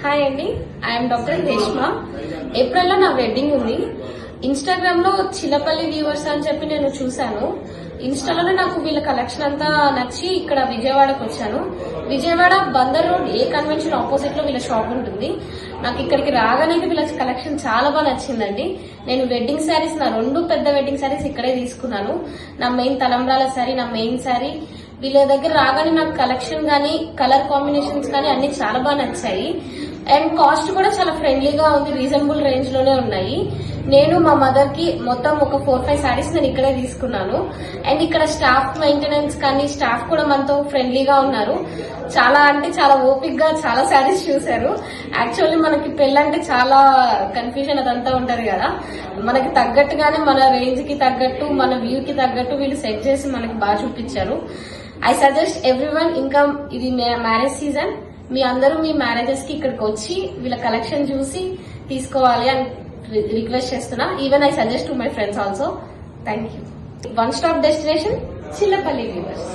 Hi అండి, I'm doctor Reshma. ఏప్రిల్లో నా వెడ్డింగ్ ఉంది. ఇన్స్టాగ్రామ్ లో చిల్లపల్లి వ్యూవర్స్ అని చెప్పి నేను చూశాను. ఇన్స్టాలోనే నాకు వీళ్ళ కలెక్షన్ అంతా నచ్చి ఇక్కడ విజయవాడకు వచ్చాను. విజయవాడ బందర్ రోడ్ ఏ కన్వెన్షన్ ఆపోజిట్ లో వీళ్ళ షాప్ ఉంటుంది. నాకు ఇక్కడికి రాగానే వీళ్ళ కలెక్షన్ చాలా బాగా నచ్చిందండి. నేను వెడ్డింగ్ శారీస్, నా 2 పెద్ద వెడ్డింగ్ శారీస్ ఇక్కడే తీసుకున్నాను. నా మెయిన్ తలంబ్రాల శారీ, నా మెయిన్ శారీ. వీళ్ళ దగ్గర రాగానే నాకు కలెక్షన్ గానీ, కలర్ కాంబినేషన్స్ కానీ అన్ని చాలా బాగా నచ్చాయి. అండ్ కాస్ట్ కూడా చాలా ఫ్రెండ్లీగా ఉంది, రీజనబుల్ రేంజ్ లోనే ఉన్నాయి. నేను మా మదర్ కి మొత్తం ఒక 4-5 శారీస్ నేను ఇక్కడే తీసుకున్నాను. అండ్ ఇక్కడ స్టాఫ్ మెయింటెనెన్స్ కానీ స్టాఫ్ కూడా మనతో ఫ్రెండ్లీగా ఉన్నారు. చాలా అంటే చాలా ఓపిక్ గా చాలా శారీస్ చూశారు. యాక్చువల్లీ మనకి పెళ్ళంటే చాలా కన్ఫ్యూజన్ అదంతా ఉంటది కదా, మనకి తగ్గట్టుగానే మన రేంజ్ కి తగ్గట్టు, మన వ్యూ కి తగ్గట్టు వీళ్ళు సెట్ చేసి మనకి బాగా చూపించారు. I suggest everyone. ఇంకా ఇది మ్యారేజ్ సీజన్, మీ అందరూ మీ మ్యారేజెస్ కి ఇక్కడికి వచ్చి వీళ్ళ కలెక్షన్ చూసి తీసుకోవాలి అని రిక్వెస్ట్ చేస్తున్నా. Even I suggest to my friends also. Thank you. One stop destination Chillapalli viewers.